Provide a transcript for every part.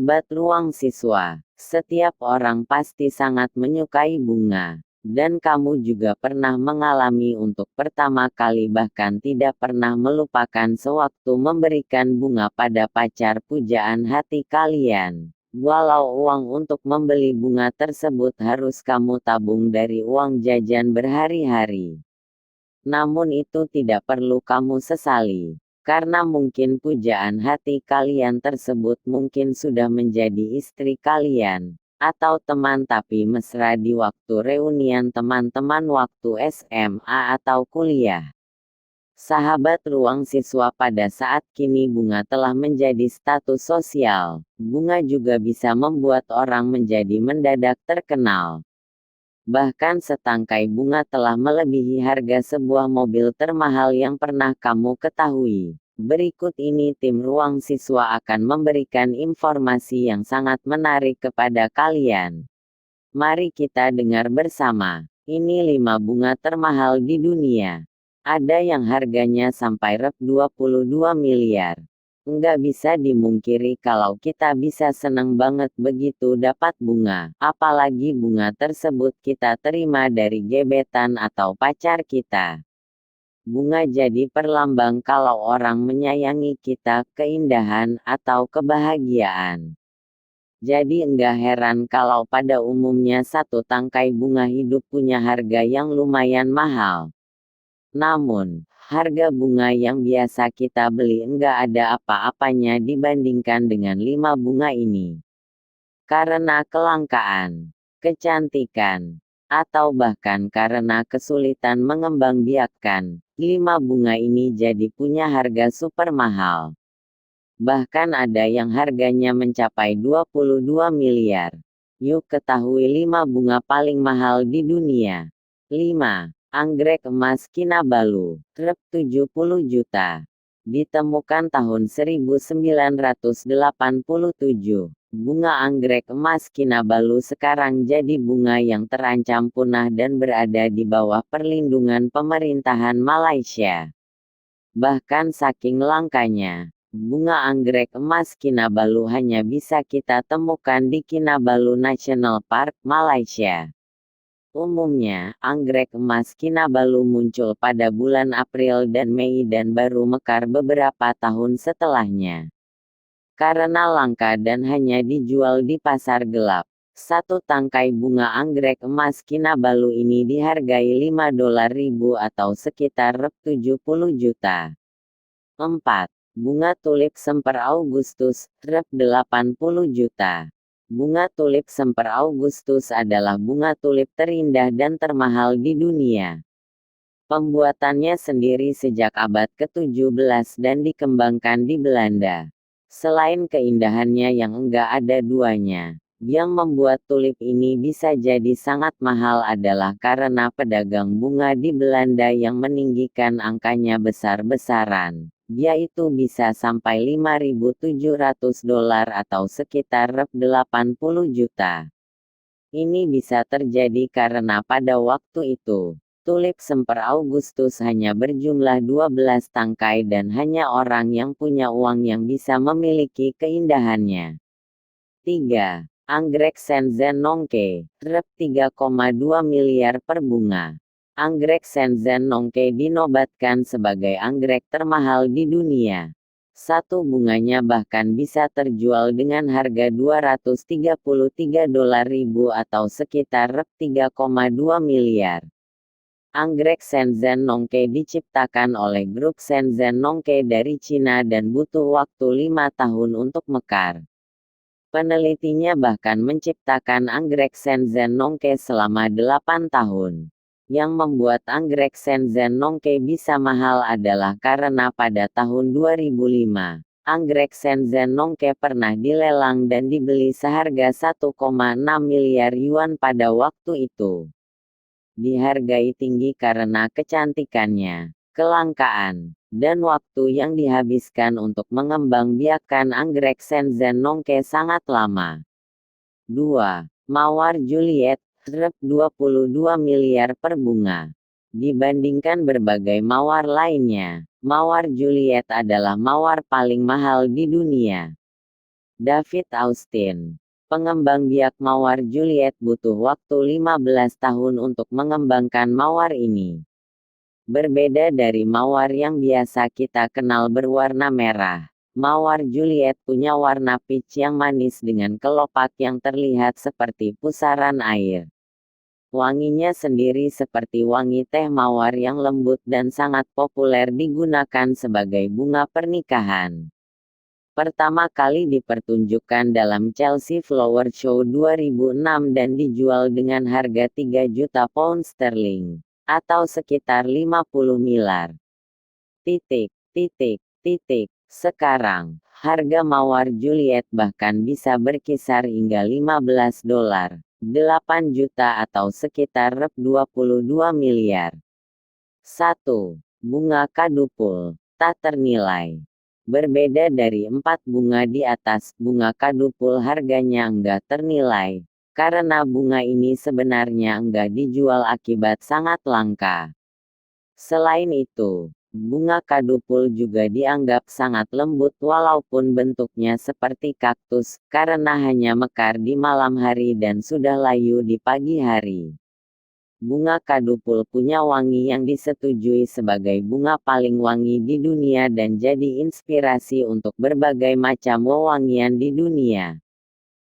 Sahabat ruang siswa, setiap orang pasti sangat menyukai bunga, dan kamu juga pernah mengalami untuk pertama kali bahkan tidak pernah melupakan sewaktu memberikan bunga pada pacar pujaan hati kalian. Walau uang untuk membeli bunga tersebut harus kamu tabung dari uang jajan berhari-hari. Namun itu tidak perlu kamu sesali. Karena mungkin pujaan hati kalian tersebut mungkin sudah menjadi istri kalian, atau teman tapi mesra di waktu reunian teman-teman waktu SMA atau kuliah. Sahabat ruang siswa, pada saat kini bunga telah menjadi status sosial, bunga juga bisa membuat orang menjadi mendadak terkenal. Bahkan setangkai bunga telah melebihi harga sebuah mobil termahal yang pernah kamu ketahui. Berikut ini tim ruang siswa akan memberikan informasi yang sangat menarik kepada kalian. Mari kita dengar bersama. Ini 5 bunga termahal di dunia. Ada yang harganya sampai rp 22 miliar. Nggak bisa dimungkiri kalau kita bisa seneng banget begitu dapat bunga, apalagi bunga tersebut kita terima dari gebetan atau pacar kita. Bunga jadi perlambang kalau orang menyayangi kita, keindahan, atau kebahagiaan. Jadi enggak heran kalau pada umumnya satu tangkai bunga hidup punya harga yang lumayan mahal. Namun, harga bunga yang biasa kita beli enggak ada apa-apanya dibandingkan dengan 5 bunga ini. Karena kelangkaan, kecantikan, atau bahkan karena kesulitan mengembangbiakkan, 5 bunga ini jadi punya harga super mahal. Bahkan ada yang harganya mencapai 22 miliar. Yuk ketahui 5 bunga paling mahal di dunia. 5. Anggrek emas Kinabalu, rp 70 juta. Ditemukan tahun 1987, bunga anggrek emas Kinabalu sekarang jadi bunga yang terancam punah dan berada di bawah perlindungan pemerintahan Malaysia. Bahkan saking langkanya, bunga anggrek emas Kinabalu hanya bisa kita temukan di Kinabalu National Park, Malaysia. Umumnya, anggrek emas Kinabalu muncul pada bulan April dan Mei dan baru mekar beberapa tahun setelahnya. Karena langka dan hanya dijual di pasar gelap, satu tangkai bunga anggrek emas Kinabalu ini dihargai $5.000 atau sekitar rp 70 juta. 4. Bunga tulip semper Augustus, rp 80 juta. Bunga tulip semper Augustus adalah bunga tulip terindah dan termahal di dunia. Pembuatannya sendiri sejak abad ke-17 dan dikembangkan di Belanda. Selain keindahannya yang enggak ada duanya, yang membuat tulip ini bisa jadi sangat mahal adalah karena pedagang bunga di Belanda yang meninggikan angkanya besar-besaran, yaitu bisa sampai $5.700 atau sekitar rp 80 juta. Ini bisa terjadi karena pada waktu itu, tulip semper Augustus hanya berjumlah 12 tangkai dan hanya orang yang punya uang yang bisa memiliki keindahannya. 3. Anggrek Shenzhen Nongke, rp 3,2 miliar per bunga. Anggrek Shenzhen Nongke dinobatkan sebagai anggrek termahal di dunia. Satu bunganya bahkan bisa terjual dengan harga $233.000 atau sekitar rp 3,2 miliar. Anggrek Shenzhen Nongke diciptakan oleh grup Shenzhen Nongke dari Cina dan butuh waktu 5 tahun untuk mekar. Penelitinya bahkan menciptakan anggrek Shenzhen Nongke selama 8 tahun. Yang membuat anggrek Shenzhen Nongke bisa mahal adalah karena pada tahun 2005, anggrek Shenzhen Nongke pernah dilelang dan dibeli seharga 1,6 miliar yuan pada waktu itu. Dihargai tinggi karena kecantikannya, kelangkaan, dan waktu yang dihabiskan untuk mengembangbiakkan anggrek Shenzhen Nongke sangat lama. 2. Mawar Juliet, rp 22 miliar per bunga. Dibandingkan berbagai mawar lainnya, mawar Juliet adalah mawar paling mahal di dunia. David Austin. Pengembang biak mawar Juliet butuh waktu 15 tahun untuk mengembangkan mawar ini. Berbeda dari mawar yang biasa kita kenal berwarna merah, mawar Juliet punya warna peach yang manis dengan kelopak yang terlihat seperti pusaran air. Wanginya sendiri seperti wangi teh mawar yang lembut dan sangat populer digunakan sebagai bunga pernikahan. Pertama kali dipertunjukkan dalam Chelsea Flower Show 2006 dan dijual dengan harga 3 juta pound sterling, atau sekitar 50 miliar. Sekarang, harga mawar Juliet bahkan bisa berkisar hingga 15 dolar, 8 juta atau sekitar 22 miliar. 1. Bunga kadupul, tak ternilai. Berbeda dari 4 bunga di atas, bunga kadupul harganya enggak ternilai, karena bunga ini sebenarnya enggak dijual akibat sangat langka. Selain itu, bunga kadupul juga dianggap sangat lembut walaupun bentuknya seperti kaktus, karena hanya mekar di malam hari dan sudah layu di pagi hari. Bunga kadupul punya wangi yang disetujui sebagai bunga paling wangi di dunia dan jadi inspirasi untuk berbagai macam wewangian di dunia.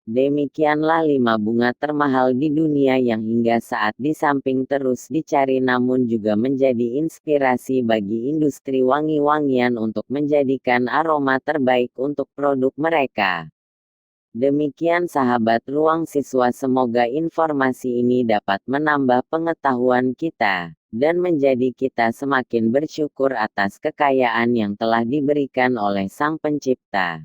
Demikianlah 5 bunga termahal di dunia yang hingga saat di samping terus dicari namun juga menjadi inspirasi bagi industri wangi-wangian untuk menjadikan aroma terbaik untuk produk mereka. Demikian sahabat Ruang Siswa, semoga informasi ini dapat menambah pengetahuan kita, dan menjadi kita semakin bersyukur atas kekayaan yang telah diberikan oleh Sang Pencipta.